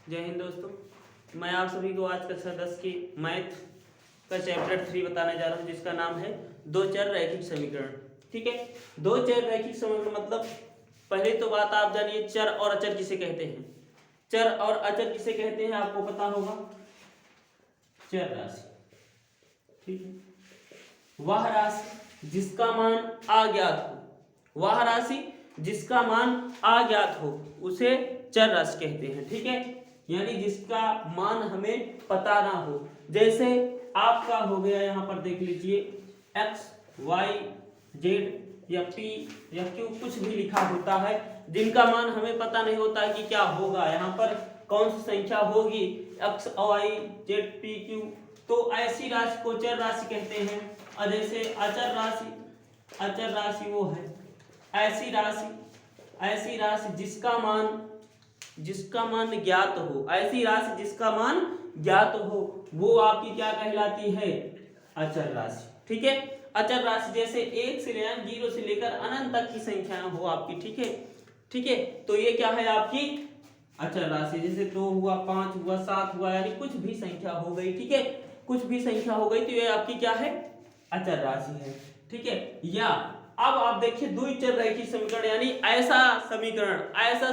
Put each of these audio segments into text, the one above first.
जय हिंद दोस्तों, मैं आप सभी को आज कक्षा 10 की मैथ का चैप्टर 3 बताने जा रहा हूं, जिसका नाम है दो चर रैखिक समीकरण। ठीक है, दो चर रैखिक समीकरण मतलब पहले तो बात आप जानिए चर और अचर किसे कहते हैं। चर और अचर किसे कहते हैं आपको पता होगा। चर राशि, ठीक है, वह राशि जिसका मान अज्ञात हो, वह राशि जिसका मान अज्ञात हो उसे चर राशि कहते हैं। ठीक है, यानी जिसका मान हमें पता ना हो। जैसे आपका हो गया, यहाँ पर देख लीजिए x, y, z या p या q, कुछ भी लिखा होता है जिनका मान हमें पता नहीं होता है कि क्या होगा, यहाँ पर कौन सी संख्या होगी x, y, z, p, q, तो ऐसी राशि को चर राशि कहते हैं। और जैसे अचर राशि, अचर राशि वो है ऐसी राशि जिसका मान ज्ञात हो, ऐसी राशि जिसका मान ज्ञात हो वो आपकी क्या कहलाती है, अचर राशि। ठीक है, अचर राशि जैसे 1 से 0 से लेकर अनंत तक की संख्याएं हो आपकी। ठीक है, ठीक है, तो ये क्या है आपकी अचर राशि। जैसे 2 हुआ, 5 हुआ, 7 हुआ, यानी कुछ भी संख्या हो गई। ठीक है, कुछ भी संख्या हो गई तो ये आपकी क्या है, अचर राशि है। ठीक है, या अब आप देखिए द्विचर रैखिक समीकरण, यानी ऐसा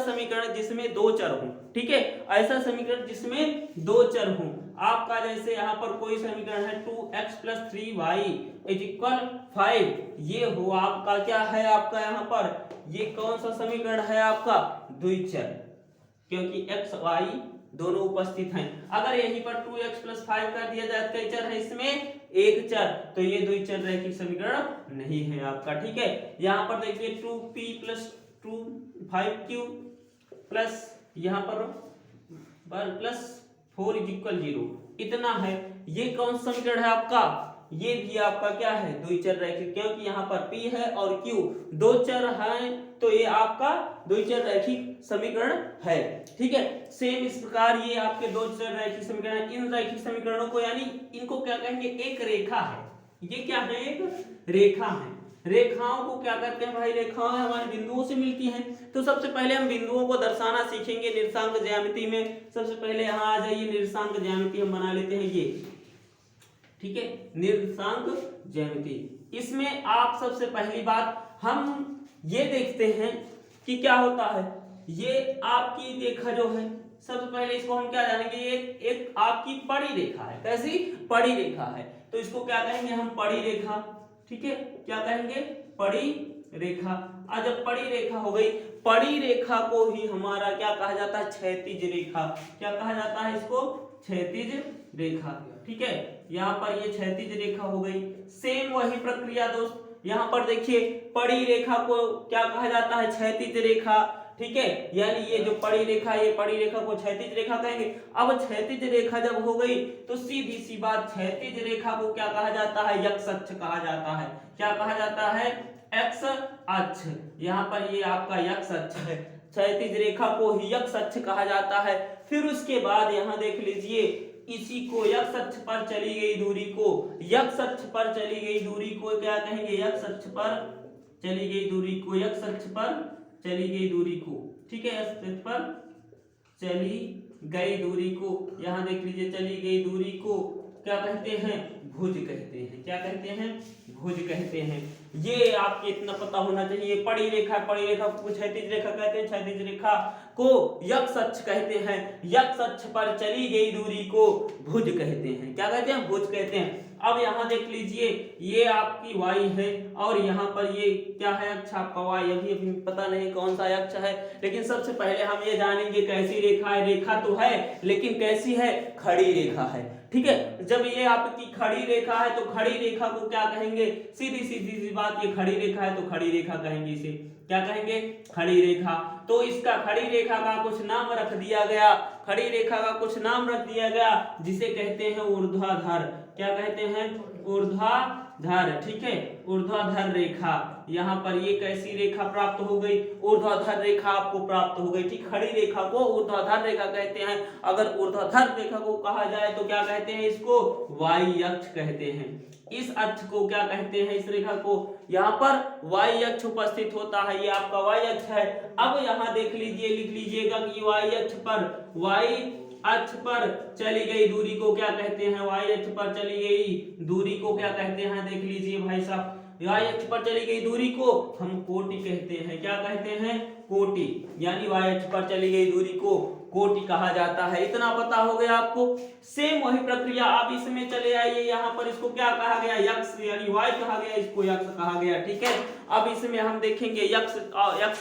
समीकरण जिसमें दो चर हों। ठीक है, ऐसा समीकरण जिसमें दो चर हों। आपका जैसे यहाँ पर कोई समीकरण है 2x + 3y = 5, ये हो आपका क्या है, आपका यहाँ पर ये कौन सा समीकरण है आपका, द्विचर, क्योंकि x y दोनों उपस्थित हैं। अगर यहीं पर 2x + 5 कर दिया जाए, कई चर है इसमें, एक चर, तो ये द्विचर रैखिक समीकरण नहीं है आपका। ठीक है, यहाँ पर देखिए 2p + 5q प्लस यहाँ पर प्लस 4 = 0, इतना है। ये कौन सा समीकरण है आपका, ये भी आपका क्या है, द्विचर रैखिक, क्योंकि यहाँ पर p है और q दो चर हैं, तो ये आपका द्विचर रैखिक समीकरण है। ठीक है, सेम इस प्रकार ये आपके दो चर रैखिक समीकरण, इन रैखिक समीकरणों को यानी इनको क्या कहेंगे, एक रेखा है। ये क्या है, एक रेखा है। रेखाओं को क्या करते हैं भाई, रेखाएं हमारे बिंदुओं से मिलती हैं। तो सबसे पहले हम बिंदुओं को दर्शाना सीखेंगे निर्देशांक ज्यामिति में। सबसे पहले यहाँ आ जाइए, निर्देशांक ज्यामिति हम बना लेते हैं ये। ठीक है, निर्देशांक ज्यामिति, इसमें आप सबसे पहली बात हम ये देखते हैं कि क्या होता है, ये आपकी रेखा जो है, सबसे पहले इसको हम क्या जानेंगे, ये एक आपकी पड़ी रेखा है। कैसी पड़ी रेखा है, तो इसको क्या कहेंगे हम, पड़ी रेखा। ठीक है, क्या कहेंगे, पड़ी रेखा। आज जब पड़ी रेखा हो गई, पड़ी रेखा को ही हमारा क्या कहा जाता है, क्षैतिज रेखा। क्या कहा जाता है इसको, क्षैतिज रेखा। ठीक है, यहाँ पर ये क्षैतिज रेखा हो गई। सेम वही प्रक्रिया दोस्त, यहाँ पर देखिए पड़ी रेखा को क्या कहा जाता है, क्षैतिज रेखा। ठीक है, यानी ये जो पड़ी रेखा, ये पड़ी रेखा को क्षैतिज रेखा कहेंगे। अब क्षैतिज रेखा जब हो गई तो सीधी सी बात, क्षैतिज रेखा को क्या कहा जाता है, यक्ष अक्ष कहा जाता है। क्या कहा जाता है, एक्स अक्ष। यहाँ पर ये आपका यक्ष अक्ष है, क्षैतिज रेखा को ही यक्ष अक्ष कहा जाता है। फिर उसके बाद यहाँ देख लीजिए, इसी को यक्ष अक्ष पर चली गई दूरी को, यक्ष अक्ष पर चली गई दूरी को क्या कहेंगे, यक्ष अक्ष पर चली गई दूरी को, यक्ष अक्ष पर चली गई दूरी को। ठीक है, यक्ष अक्ष पर चली गई दूरी को, यहाँ देख लीजिए चली गई दूरी को क्या कहते हैं, भुज कहते हैं। क्या कहते हैं, भुज कहते हैं। ये आपको इतना पता होना चाहिए। पड़ी रेखा, पड़ी रेखा को क्षैतिज रेखा कहते हैं, क्षैतिज रेखा को यक्ष अक्ष कहते हैं, यक्ष अक्ष पर चली गई दूरी को भुज कहते हैं। क्या कहते हैं, भुज कहते हैं। अब यहाँ देख लीजिए, ये आपकी y है और यहाँ पर ये क्या है, अक्ष आपका y। अभी पता नहीं कौन सा अक्ष है, लेकिन सबसे पहले हम ये जानेंगे कैसी रेखा है। रेखा तो है लेकिन कैसी है, खड़ी रेखा है। ठीक है, जब ये आपकी खड़ी रेखा है तो खड़ी रेखा को क्या कहेंगे, सीधी सीधी सी बात, ये खड़ी रेखा है तो खड़ी रेखा कहेंगे इसे। क्या कहेंगे, खड़ी रेखा। तो इसका खड़ी रेखा का कुछ नाम रख दिया गया, खड़ी रेखा का कुछ नाम रख दिया गया जिसे कहते हैं ऊर्ध्वाधर। क्या कहते हैं, ऊर्ध्वाधर। ऊर्ध्वाधर, ठीक है, ऊर्ध्वाधर रेखा, यहाँ पर ये कैसी रेखा प्राप्त हो गई, ऊर्ध्वाधर रेखा आपको प्राप्त हो गई, ठीक। खड़ी रेखा को ऊर्ध्वाधर रेखा कहते हैं। अगर ऊर्ध्वाधर रेखा को कहा जाए तो क्या कहते हैं, इसको वाई अक्ष कहते हैं। इस अक्ष को क्या कहते हैं, इस रेखा को, यहाँ पर वाई अक्ष उपस्थित होता है, ये आपका वाई अक्ष है। अब यहाँ देख लीजिए, लिख लीजिएगा कि वाई अक्ष पर, वाई अक्ष पर चली गई दूरी को क्या कहते हैं, वाई अक्ष पर चली गई दूरी को क्या कहते हैं, देख लीजिए भाई साहब, वाई अक्ष पर चली गई दूरी को हम कोटि कहते हैं। क्या कहते हैं, कोटि, यानी वाई अक्ष पर चली गई दूरी को कोटि कहा जाता है। इतना पता हो गया आपको। सेम वही प्रक्रिया आप इसमें चले आइए, यहाँ पर इसको क्या कहा गया, यक्ष यानी वाई कहा गया, इसको यक्ष कहा गया, ठीक है। अब इसमें हम देखेंगे यक्ष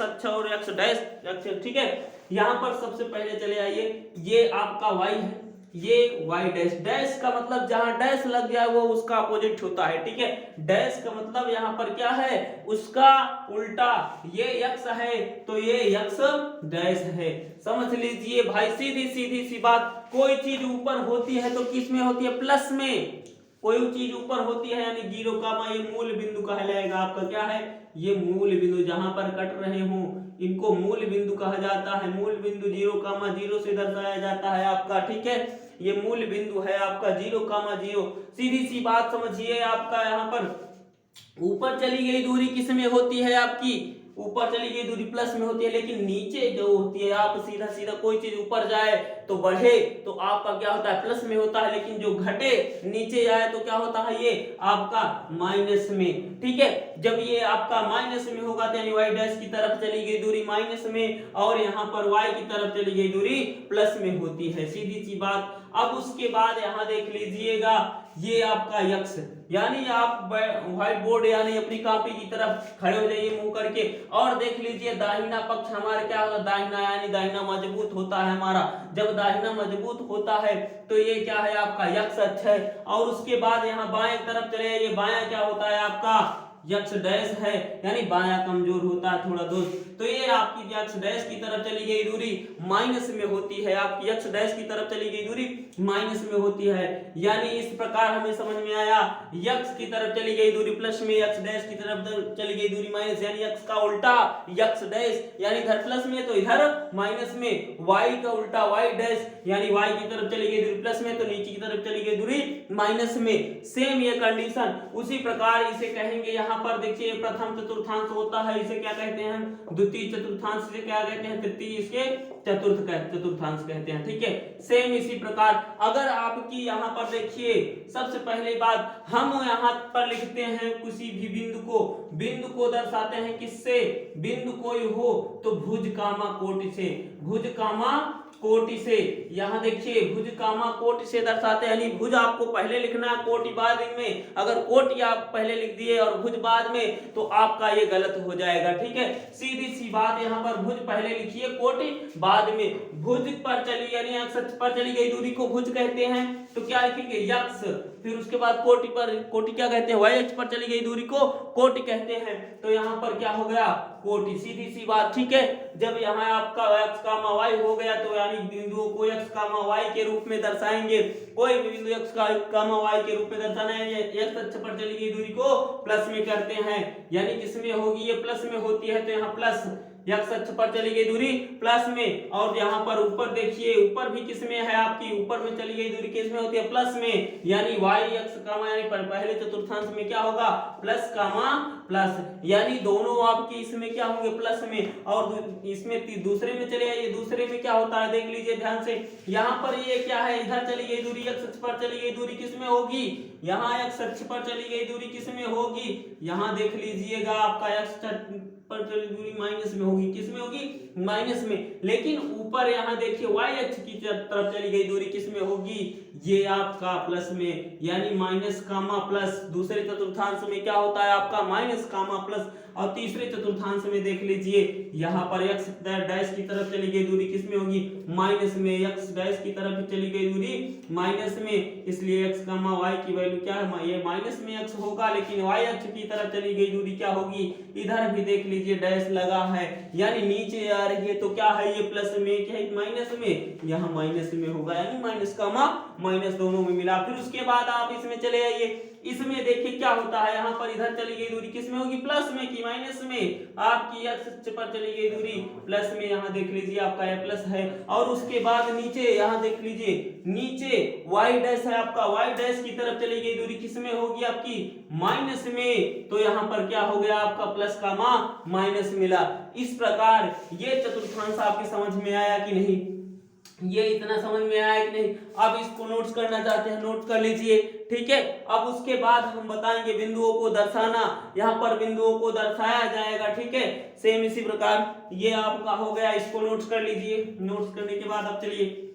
अक्ष और यक्ष डैश अक्ष, ठीक है। यहाँ पर सबसे पहले चले आइए, ये आपका वाई है, ये वाई डैश, डैश का मतलब जहां डैश लग गया वो उसका अपोजिट होता है, ठीक है। डैश का मतलब यहाँ पर क्या है, उसका उल्टा। ये यक्ष है तो ये यक्ष डैश है, समझ लीजिए भाई। सीधी सीधी सी बात, कोई चीज ऊपर होती है तो किस में होती है, प्लस में। कोई चीज ऊपर होती है यानी जीरो कामा, ये मूल बिंदु कहलाएगा आपका, क्या है, ये मूल बिंदु, जहां पर कट रहे हो इनको मूल बिंदु कहा जाता है। मूल बिंदु 0,0 से दर्शाया जाता है आपका, ठीक है। ये मूल बिंदु है आपका 0,0। सीधी सी बात समझिए, आपका यहाँ पर ऊपर चली गई दूरी किस में होती है आपकी, ऊपर चली गई दूरी प्लस में होती है, लेकिन नीचे जो होती है, आप सीधा सीधा कोई चीज ऊपर जाए तो बढ़े तो आपका क्या होता है, प्लस में होता है, लेकिन जो घटे नीचे जाए तो क्या होता है, ये आपका माइनस में, ठीक है। जब ये आपका माइनस में होगा तो यानी वाई डैश की तरफ चली गई दूरी माइनस में, और यहाँ पर वाई की तरफ चली गई दूरी प्लस में होती है, सीधी सी बात। अब उसके बाद यहाँ देख लीजिएगा, ये आपका यक्ष, यानी आप व्हाइट बोर्ड यानी अपनी कॉपी की तरफ खड़े हो जाइए मुंह करके, और देख लीजिए दाहिना पक्ष हमारा क्या होगा, दाहिना, यानी दाहिना मजबूत होता है हमारा। जब दाहिना मजबूत होता है तो ये क्या है आपका यक्ष अक्ष है। और उसके बाद यहाँ बाएं तरफ चले जाइए, बायां क्या होता है आपका यक्ष डैश है, यानी बायां कमजोर होता है थोड़ा दोस्त। तो ये आपकी यक्ष डैश की तरफ चली गई दूरी माइनस में होती है, आपकी यक्ष डैश की तरफ चली गई दूरी माइनस में होती है। यानी इस प्रकार हमें समझ में आया, यक्ष की तरफ चली गई दूरी प्लस में, यक्ष डैश की तरफ चली गई दूरी माइनस, यानी यक्ष का उल्टा यक्ष डैश, यानी इधर प्लस में तो इधर माइनस में। वाई का उल्टा वाई डैश, यानी वाई की तरफ चली गई दूरी प्लस में तो नीचे की तरफ चली गई दूरी माइनस में। सेम ये कंडीशन, उसी प्रकार इसे कहेंगे, यहाँ पर देखिए प्रथम चतुर्थांश होता है, इसे क्या कहते हैं, द्वितीय चतुर्थांश से क्या कहते हैं, तृतीय, इसके चतुर्थांश कहते हैं, ठीक है। सेम इसी प्रकार अगर आपकी यहाँ पर देखिए, सबसे पहले बात हम यहाँ पर लिखते हैं किसी भी बिंदु को दर्शाते हैं किससे, बिंदु कोई हो तो भुज कामा कोटि से, भुज कामा कोटि से। यहाँ देखिए भुज कामा कोटि से दर्शाते हैं, यानी भुज आपको पहले लिखना है, कोटि बाद में। अगर कोटि आप पहले लिख दिए और भुज बाद में तो आपका ये गलत हो जाएगा, ठीक है। सीधी सी बात, यहाँ पर भुज पहले लिखिए, कोटि बाद में। भुज पर चली यानी अक्ष पर चली गई दूरी को भुज कहते हैं, तो क्या लिखेंगे, यक्ष। फिर उसके बाद कोटि पर, कोटि क्या कहते हैं, वाई अक्ष पर चली गई दूरी को कोटि कहते हैं, तो यहाँ पर क्या हो गया, कोटि, सीधी सी बात, ठीक है। जब यहाँ आपका x कामा y हो गया तो यानी बिंदुओं को x कामा y के रूप में दर्शाएंगे। कोई भी बिंदु x कामा y के रूप में दर्शाना है, x अक्ष पर चली गई दूरी को प्लस में करते हैं, यानी किसमें होगी, ये प्लस में होती है तो यहाँ प्लस, x अक्ष पर चली गई दूरी प्लस में। और यहाँ पर ऊपर देखिए, ऊपर भी किसमें है आपकी, ऊपर में चली गई दूरी किसमें होती है, प्लस में, यानी y x कामा, यानी पहले चतुर्थांश में क्या होगा, प्लस कामा प्लस, यानी दोनों आपकी इसमें क्या होंगे, प्लस में। और इसमें दूसरे में चले आइए, दूसरे में क्या होता है देख लीजिए ध्यान से। यहाँ पर ये क्या है, इधर चली गई दूरी, x अक्ष पर चली गई दूरी किसमें होगी, यहाँ x अक्ष पर चली गई दूरी किसमें होगी, यहाँ देख लीजिएगा आपका x पर चली दूरी माइनस में होगी, किसमें होगी, माइनस में। लेकिन ऊपर यहाँ देखिए y अक्ष की तरफ चली गई दूरी किसमें होगी, ये आपका प्लस में, यानी माइनस कामा प्लस। दूसरे चतुर्थांश में क्या होता है आपका, माइनस कामा प्लस। और तीसरे चतुर्थांश में देख लीजिए, यहाँ पर x डैश की तरफ चली गई दूरी किसमें होगी, माइनस में, x डैश की तरफ चली गई दूरी माइनस में, इसलिए x कामा y की वैल्यू क्या है, ये माइनस में x होगा, लेकिन y अक्ष की तरफ चली गई दूरी क्या होगी, इधर भी देख लीजिए डैश लगा है, यानी नीचे आ रही है तो क्या है, ये प्लस में, क्या है माइनस में, यहाँ माइनस में होगा, यानी माइनस कामा माइनस दोनों में मिला। फिर उसके बाद आप इसमें चले आइए, इसमें देखिए क्या होता है, यहाँ पर इधर चली गई दूरी किस में होगी, प्लस में की माइनस में, आपकी x अक्ष पर चली गई दूरी प्लस में, यहाँ देख लीजिए आपका ये प्लस है। और उसके बाद नीचे यहाँ देख लीजिए नीचे y डैश है आपका, y डैश की तरफ चली गई दूरी किस में होगी आपकी, माइनस में, तो यहाँ पर क्या हो गया आपका प्लस का माइनस मिला। इस प्रकार ये चतुर्थांश आपके समझ में आया कि नहीं, ये इतना समझ में आया कि नहीं। अब इसको नोट्स करना चाहते हैं नोट कर लीजिए, ठीक है। अब उसके बाद हम बताएंगे बिंदुओं को दर्शाना, यहाँ पर बिंदुओं को दर्शाया जाएगा, ठीक है। सेम इसी प्रकार ये आपका हो गया, इसको नोट्स कर लीजिए। नोट्स करने के बाद अब चलिए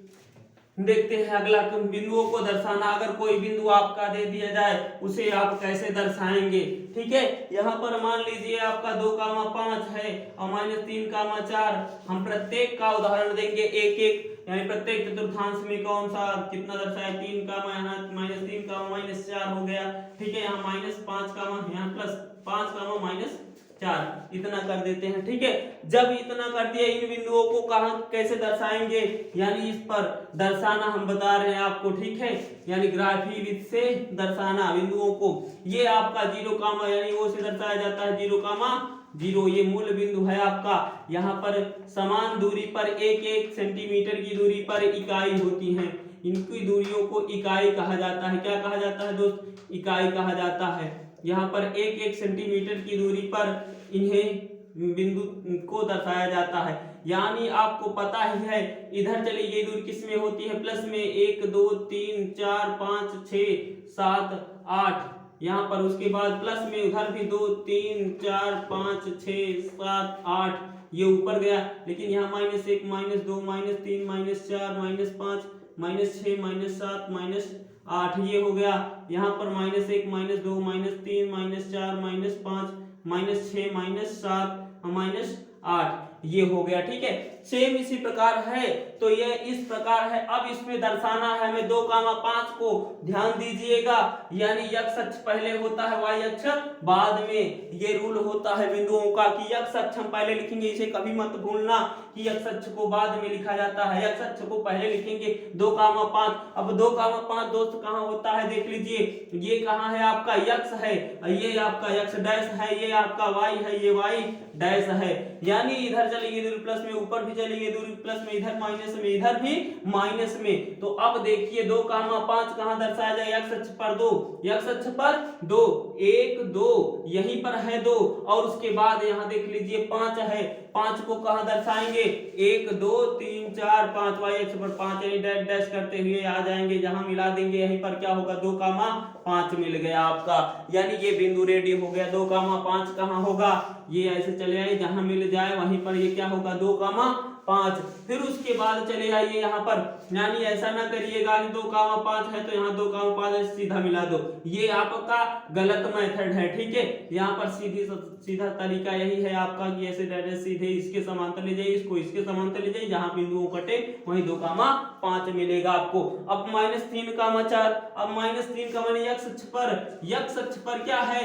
देखते हैं अगला, बिंदुओं को दर्शाना। अगर कोई बिंदु आपका दे दिया जाए उसे आप कैसे दर्शाएंगे, ठीक है। यहाँ पर मान लीजिए आपका 2,5 है और -3,4, हम प्रत्येक का उदाहरण देंगे एक एक, यानी प्रत्येक चतुर्थांश में कौन सा कितना दर्शाया, 3 का यहाँ -3 का -4 हो गया, ठीक है। यहाँ -5 का यहाँ +5 का -4 इतना कर देते हैं, ठीक है। जब इतना कर दिया, इन बिंदुओं को कहां कैसे दर्शाएंगे, यानी इस पर दर्शाना हम बता रहे हैं आपको, ठीक है। यानी ग्राफी विधि से दर्शाना बिंदुओं को। ये आपका 0 कामा यानी वो से दर्शाया जाता है 0,0, ये मूल बिंदु है आपका। यहाँ पर समान दूरी पर 1-1 सेंटीमीटर की दूरी पर इकाई होती है, इनकी दूरियों को इकाई कहा जाता है। क्या कहा जाता है दोस्त, इकाई कहा जाता है। यहाँ पर 1-1 सेंटीमीटर की दूरी पर इन्हें बिंदु को दर्शाया जाता है। यानी आपको पता ही है, इधर चली गई दूरी किस में होती है, प्लस में, 1 2 3 4 5 6 7 8, यहाँ पर उसके बाद प्लस में उधर भी 2 3 4 5 6 7 8, ये ऊपर गया। लेकिन यहाँ -1 -2 -3 -4 -5 -6 -7 -8 ये हो गया। यहाँ पर -1 -2 -3 -4 -5 -6 -7 -8 ये हो गया, ठीक है। सेम इसी प्रकार है, तो ये इस प्रकार है। अब इसमें दर्शाना है हमें 2,5 को, ध्यान दीजिएगा। यानी x अक्ष पहले होता है, y अक्ष बाद में। ये रूल होता है बिंदुओं का कि x अक्ष हम पहले लिखेंगे, इसे कभी मत भूलना कि x अक्ष को बाद में लिखा जाता है, x अक्ष को पहले लिखेंगे 2,5। अब 2,5 दोस्त कहाँ होता है देख लीजिए, ये कहाँ है आपका x है, ये आपका x डैश है, ये आपका y है, ये y डैश है। यानी इधर चली गई दूरी प्लस में, ऊपर भी चली गई दूरी प्लस में, इधर माइनस में, इधर भी माइनस में। तो अब देखिए 2,5 कहाँ दर्शाया जाए, x अक्ष पर 2, x अक्ष पर 2, 1 2 यहीं पर है 2, और उसके बाद यहाँ देख लीजिए 5 है। 5 को कहाँ दर्शाएंगे, 1 2 3 4 5, y अक्ष पर 5, यानी डैश डैश करते हुए आ जाएंगे, जहां मिला देंगे यहीं पर क्या होगा, 2,5 मिल गया आपका। यानी ये बिंदु रेडी हो गया। 2,5 कहाँ होगा, ये ऐसे चले आए, जहां मिल जाए वहीं पर ये क्या होगा, 2,5। फिर उसके बाद चले आइए यहाँ पर, यानी ऐसा ना करिएगा कि 2,5 है तो यहाँ 2,5 सीधा मिला दो, ये आपका गलत मेथड है, ठीक है। यहाँ पर सीधा तरीका यही है आपका कि ऐसे डायरेक्ट सीधे इसके समांतर ले जाइए, इसको इसके समांतर ले जाइए, जहां बिंदुओं कटे वहीं 2,5 मिलेगा आपको। अब -3,4, अब -3 का माने x अक्ष पर क्या है,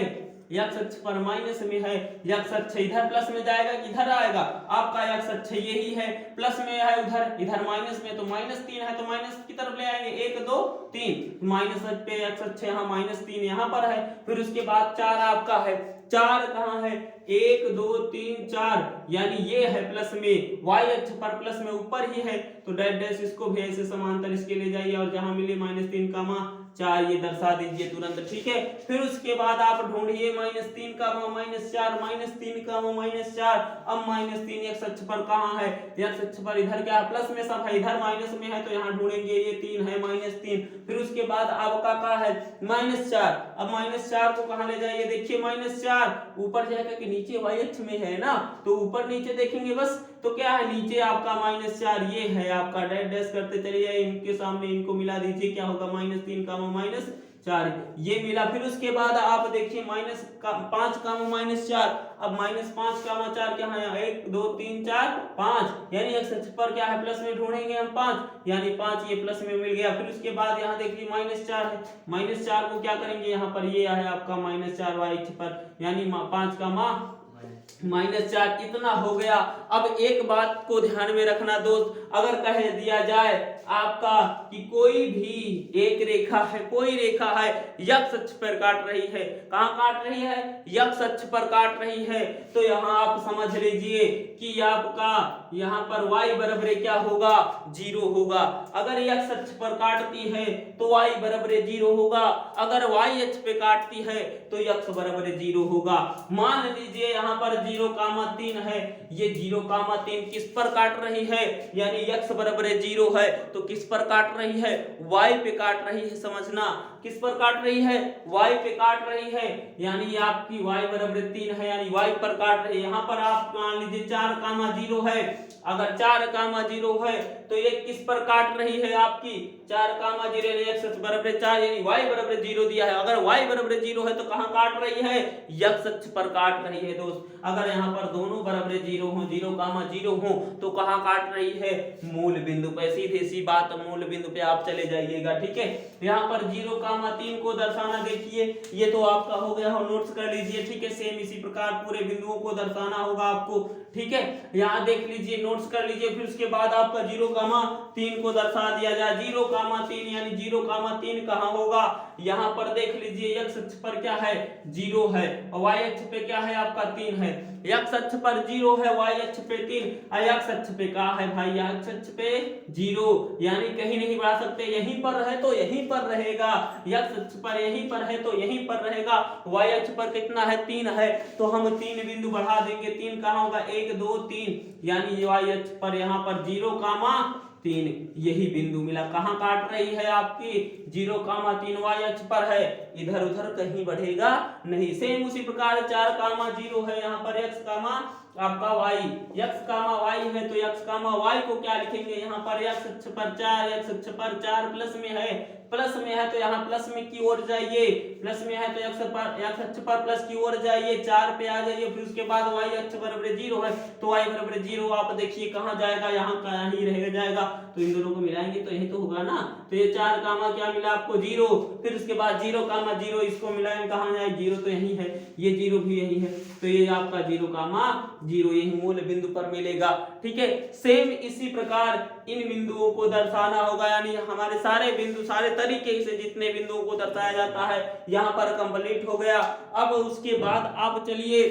x अक्ष पर माइनस में है, x अक्ष इधर प्लस में जाएगा कि इधर आएगा, आपका x अक्ष यही है, प्लस में है उधर, इधर माइनस में, तो -3 है तो माइनस की तरफ ले आएंगे, 1 2 3 माइनस पे x अक्ष यहाँ -3 यहाँ पर है। फिर उसके बाद 4 आपका है, 4 कहाँ है, 1 2 3 4, यानी ये है प्लस में, y अक्ष पर प्लस में ऊपर ही है, तो डैश डैश इसको भी ऐसे समांतर इसके ले जाइए, और जहां मिले -3,4 ये दर्शा दीजिए तुरंत, ठीक है। फिर उसके बाद आप ढूंढिए -3 का -4 -3 का -4। अब -3 x अक्ष पर कहाँ है, x अक्ष पर इधर क्या है, प्लस में सब है, इधर माइनस में है, तो यहाँ ढूंढेंगे, ये 3 है -3। फिर उसके बाद आपका क्या है, -4। अब -4 को कहाँ ले जाइए, देखिए -4 ऊपर जाएगा कि नीचे, y अक्ष में है ना, तो ऊपर नीचे देखेंगे बस, तो क्या है नीचे आपका -4, ये है आपका, डैश डैश करते चलिए, इनके सामने इनको मिला दीजिए, क्या होगा, -3 का -4 ये मिला। फिर उसके बाद आप देखिए -5 का -4, अब -5 का 4 क्या है, 1 2 3 4 5, यानी x अक्ष पर क्या है, प्लस में ढूंढेंगे हम 5, यानी 5 ये प्लस में मिल गया। फिर उसके बाद यहाँ देखिए -4 है, -4 को क्या करेंगे, यहाँ पर ये है आपका -4 y अक्ष पर, यानी 5 का -4 इतना हो गया। अब एक बात को ध्यान में रखना दोस्त, अगर कह दिया जाए आपका कि कोई भी एक रेखा है, कोई रेखा है x अक्ष पर काट रही है, कहां काट रही है, x अक्ष पर काट रही है, तो यहां आप समझ लीजिए कि आपका यहां पर y बराबर क्या होगा, 0 होगा। अगर x अक्ष पर काटती है तो y बराबर 0 होगा, अगर y अक्ष पे काटती है तो x बराबर 0 होगा। मान लीजिए यहाँ पर 0,3 है, ये 0,3 किस पर काट रही है, यानी x बराबर 0 है तो किस पर काट रही है, y पे काट रही है। समझना, किस पर काट रही है, y पे काट रही है, यानी आपकी y बराबर 3 है, यानी y पर काट रही है। यहाँ पर आप मान लीजिए 4,0 है, अगर 4,0 है तो ये किस पर काट रही है, आपकी 4,0 x बराबर 4 यानी y बराबर 0 दिया है। अगर y बराबर 0 है तो कहां काट रही है, x अक्ष पर काट रही है। दोस्त अगर यहाँ पर दोनों बराबर 0 हो, 0,0 हो तो कहां काट रही है, मूल बिंदु पे। सीधी सी बात, मूल बिंदु पे आप चले जाइएगा। ठीक है, यहाँ पर 0,3 को दर्शाना, देखिए ये तो आपका हो गया, हो नोट्स कर लीजिए। ठीक है, सेम इसी प्रकार पूरे बिंदुओं को दर्शाना होगा आपको। ठीक है, यहाँ देख लीजिए, नोट्स कर लीजिए। फिर उसके बाद आपका 0,3 को दर्शा दिया जाए। 0,3 यानी 0,3 कहाँ होगा, यहाँ पर देख लीजिए, x अक्ष पर क्या है, 0 है, और y अक्ष पे क्या है आपका 3 है। x अक्ष पर 0 है, y अक्ष पे 3, x अक्ष पे कहाँ है भाई, x अक्ष पे 0, यानी कहीं नहीं बढ़ा सकते, यहीं पर है तो यहीं पर रहेगा, x अक्ष पर यहीं पर है तो यहीं पर रहेगा। y अक्ष पर कितना है, 3 है, तो हम 3 बिंदु बढ़ा देंगे। 3 कहाँ होगा, 1 2 3, यानी y अक्ष पर यहाँ पर 0,3 यही बिंदु मिला। कहां काट रही है आपकी, 0,3 y अक्ष पर है, इधर उधर कहीं बढ़ेगा नहीं। सेम उसी प्रकार 4,0 है, यहाँ पर x, आपका y, x, y है तो x, y को क्या लिखेंगे, यहाँ पर x अक्ष पर 4, x अक्ष पर 4 प्लस में है तो यहाँ प्लस में की ओर जाइए, प्लस में है तो x अक्ष पर प्लस की ओर जाइए, 4 पे आ जाइए। फिर उसके बाद y अक्ष बराबर 0 है तो y बराबर 0 आप देखिए कहाँ जाएगा, यहाँ कहीं ही रह जाएगा, तो इन दोनों को मिलाएंगे तो यही तो होगा ना। तो ये 4 कामा क्या मिला आपको, 0। फिर उसके बाद 0,0 इसको मिलाएंगे, कहाँ जाए, 0 तो यही है, ये 0 भी यही है, तो ये आपका 0,0 यही मूल बिंदु पर मिलेगा। ठीक है, सेम इसी प्रकार इन बिंदुओं को दर्शाना होगा, यानी हमारे सारे बिंदु, सारे तरीके से जितने बिंदुओं को दर्शाया जाता है यहाँ पर कंप्लीट हो गया। अब उसके बाद आप चलिए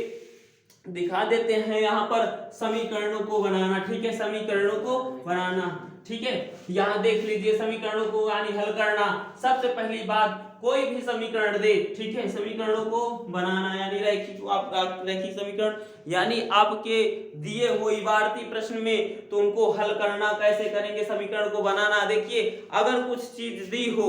दिखा देते हैं यहाँ पर समीकरणों को बनाना। ठीक है, समीकरणों को बनाना। ठीक है, यहाँ देख लीजिए समीकरणों को यानी हल करना। सबसे पहली बात, कोई भी समीकरण दे, ठीक है, समीकरणों को बनाना यानी रैखिक, आपका रैखिक समीकरण यानी आपके दिए हुए इबारती प्रश्न में, तो उनको हल करना कैसे करेंगे, समीकरण को बनाना। देखिए, अगर कुछ चीज दी हो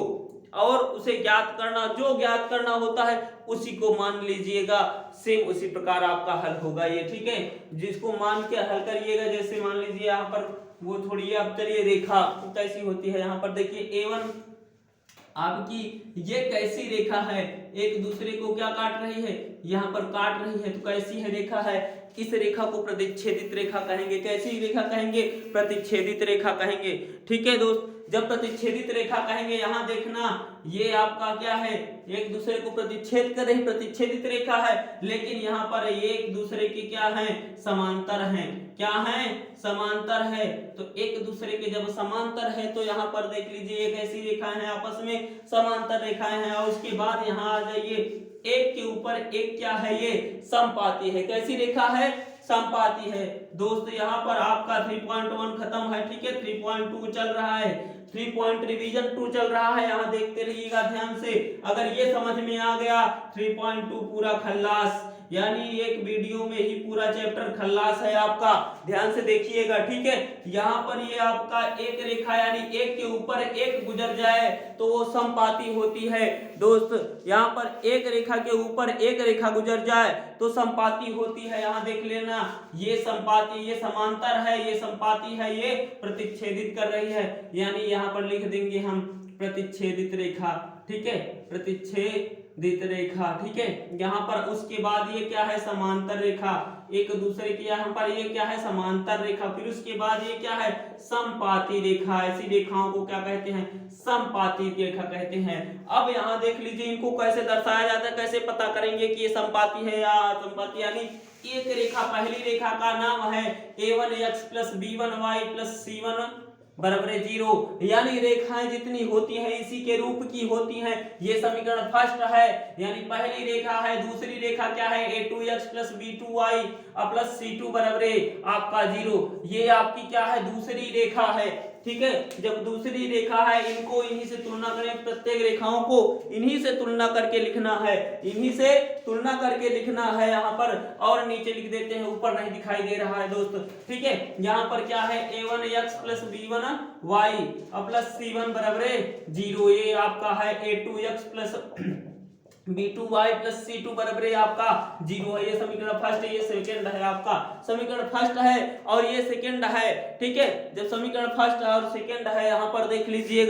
और उसे ज्ञात करना, जो ज्ञात करना होता है उसी को मान लीजिएगा, सेम उसी प्रकार आपका हल होगा ये। ठीक है, जिसको मान के हल करिएगा, जैसे मान लीजिए यहाँ पर वो थोड़ी, अब चलिए रेखा कैसी होती है, यहाँ पर देखिए A1 आपकी ये कैसी रेखा है, एक दूसरे को क्या काट रही है, यहाँ पर काट रही है, तो कैसी है रेखा है, इस रेखा को प्रतिच्छेदित रेखा कहेंगे। कैसी रेखा कहेंगे, प्रतिच्छेदित रेखा कहेंगे। ठीक है दोस्त, जब प्रतिच्छेदित रेखा कहेंगे, यहाँ देखना ये आपका क्या है, एक दूसरे को प्रतिच्छेद कर रही, प्रतिच्छेदित रेखा है, लेकिन यहाँ पर एक दूसरे के क्या है, समांतर हैं। क्या है, समांतर है। तो एक दूसरे के जब समांतर है तो यहाँ पर देख लीजिए एक ऐसी रेखा है, आपस में समांतर रेखाएं हैं, और उसके बाद यहाँ आ जाइए, एक के ऊपर एक क्या है, ये समपाती है। कैसी रेखा है, समपाती है। दोस्त यहाँ पर आपका 3.1 खत्म है, ठीक है, 3.2 चल रहा है, 3 पॉइंट रिवीजन 2 चल रहा है, यहाँ देखते रहिएगा ध्यान से। अगर ये समझ में आ गया, 3.2 पूरा खल्लास, यानी एक वीडियो में ही पूरा चैप्टर खल्लास है आपका, ध्यान से देखिएगा। ठीक है, यहाँ पर ये आपका एक रेखा यानी एक के ऊपर एक गुजर जाए तो वो समपाती होती है। दोस्त यहाँ पर एक रेखा के ऊपर एक रेखा गुजर जाए तो समपाती होती है। यहाँ देख लेना, ये समपाती, ये समांतर है, ये समपाती है, ये प्रतिच्छेदित कर रही है, यानी यहाँ पर लिख देंगे हम प्रतिच्छेदित रेखा। ठीक है, प्रतिच्छेदित रेखा। ठीक है, यहाँ पर उसके बाद ये क्या है, समांतर रेखा, एक दूसरे के यहाँ पर ये क्या है, समांतर रेखा। फिर उसके बाद ये क्या है, समपाती रेखा। ऐसी रेखाओं को क्या कहते हैं, समपाती रेखा कहते हैं। अब यहाँ देख लीजिए, इनको कैसे दर्शाया जाता है, कैसे पता करेंगे कि ये समपाती है या असमपाती, यानी एक रेखा, पहली रेखा का नाम है a1x plus b1y plus c1 बराबर 0, यानी रेखाएं जितनी होती हैं इसी के रूप की होती हैं। ये समीकरण फर्स्ट है, यानी पहली रेखा है। दूसरी रेखा क्या है, a2x plus b2y plus c2 बराबर आपका 0, ये आपकी क्या है, दूसरी रेखा है। ठीक है, जब दूसरी रेखा है इनको इन्हीं से तुलना करें, प्रत्येक रेखाओं को इन्हीं से तुलना करके लिखना है, इन्हीं से तुलना करके लिखना है यहाँ पर। और नीचे लिख देते हैं, ऊपर नहीं दिखाई दे रहा है दोस्त। ठीक है, यहाँ पर क्या है, a1x plus b1y plus c1 बराबर 0, ये आपका है a2x plus b2y plus c2 बराबर आपका 0 है। ये समीकरण फर्स्ट है, ये सेकंड है, आपका समीकरण फर्स्ट है और ये सेकंड है। ठीक है, जब समीकरण फर्स्ट और सेकंड है यहाँ पर देख लीजिएगा